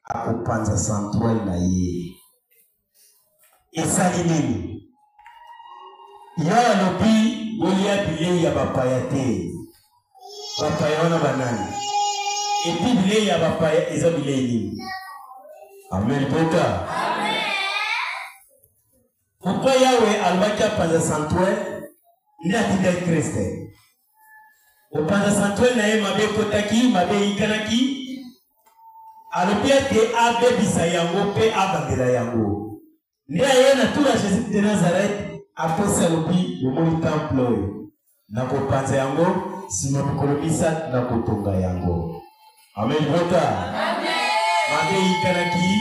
akopanza santuari na ye. Esali nini? Ya alobi bolia bilei ya bapaya te. Bapaya wana banani. Epi bilei ya bapaya eza bilei nini? Amen pota. Amen. Pourquoi Yahweh alobaki apanza santuari? Ndi atinda Kriste. Opanza santuari na ye mabe kotaki, mabe ikanaki. Alobi ete abebisa yango pe abandela yango. Ndia ye na tula Jésus de Nazareth apesa alobi omoni temple oyo. Na kopanza yango sima bikolobisa na kotonga yango. Amen vota. Amen. Mabe ikanaki,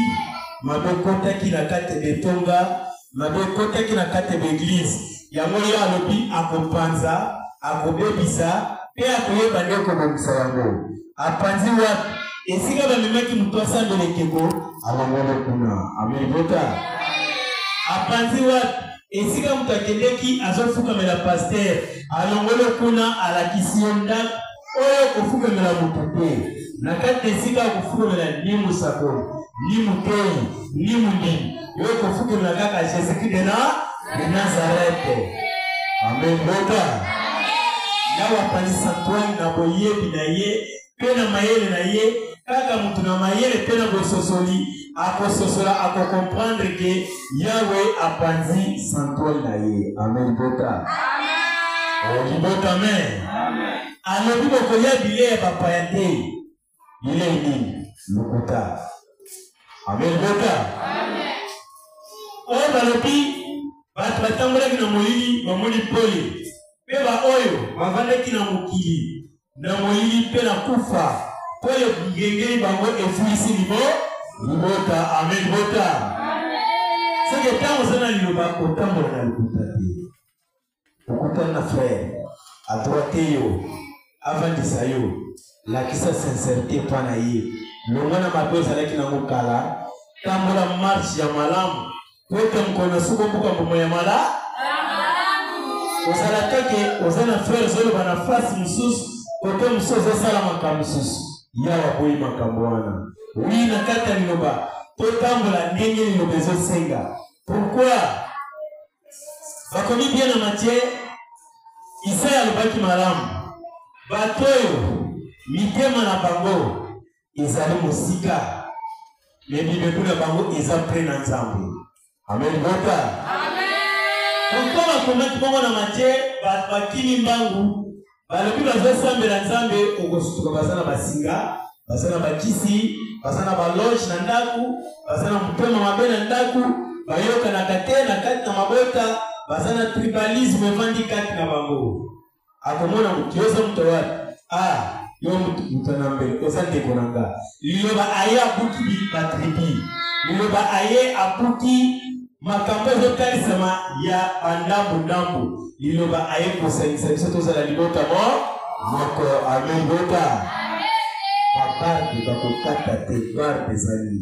mabe kotaki na kate betonga, mabe kotaki na kate beglise. Yango yo alobi akopanza, akobebisa, pe akoyeba nde kobomisa yango. Apanzi wapi? Esika bamemaki mutu asambele keko alongolo kuna. Amen vota. Apanzi wapi? Esika mutu akendeki azofukamela pasteur alongolo kuna alakisi onda oyo kofukamela mutu te. Na kati esika kofukamela ni musako, ni mutei, ni mundi. Yo kofukamela kaka Jésus de Nazareth. Amen vota. Na wapanzi santuari na boyebi na ye, pe na mayele na ye, kaka mutu na mayele pe na bososoli, akososola akokomprendre ke Yahweh apanzi santuari na ye. Amen vota. Amen. Vota amen. Amen. Alobi bokolia bilei ya bapaya te. Bilei nini? Lokuta. Amen vota. Amen. Oyo balobi bato batambolaki na molili bamoni pole. Pe ba oyo bavandaki na mokili na molili pe na kufa. Oyo ngengeli bango efulisi libota. Amen vota. Amen. Seke tango sana liloba kotambola na lokuta te. Okuta na frère a droite yo avandisa yo lakisa sincérité pana ye. Longona mabe ozalaki na mokala tambola marche ya malamu. Kote mkono suko mbuka mbomo ya malamu. Ozala teke ozana frère zolo bana fasi mususu kote mususu sala makambo mususu yawa boyi makambo wana. Oui na kata liloba to tambola ndenge liloba ezosenga. Pourquoi? Bakomi bien na Matthieu Isaya alobaki malamu. Batoyo mitema na bango ezali mosika. Mebibebu na bango eza pre na Nzambe. Amen vota. Pourquoi bakomaki bongo na Matthieu bakini mbangu balobi bazosambela Nzambe okosutuka bazana basinga, bazana bakisi, bazana baloge na ndaku, bazana mutema mabe na ndaku, bayoka na kate na kati na mabota, bazana tribalisme vandi kati na bango. Akomona mutu yoza mutu wapi? Yo mutu na mbele oza ndeko nanga. Liloba aye abuki batribi. Liloba aye abuki makambo ezotalisama ya bandambu. Liloba aye kosalisa biso tozala libota moko. Amen vota. Babarde bakokata te barde zali.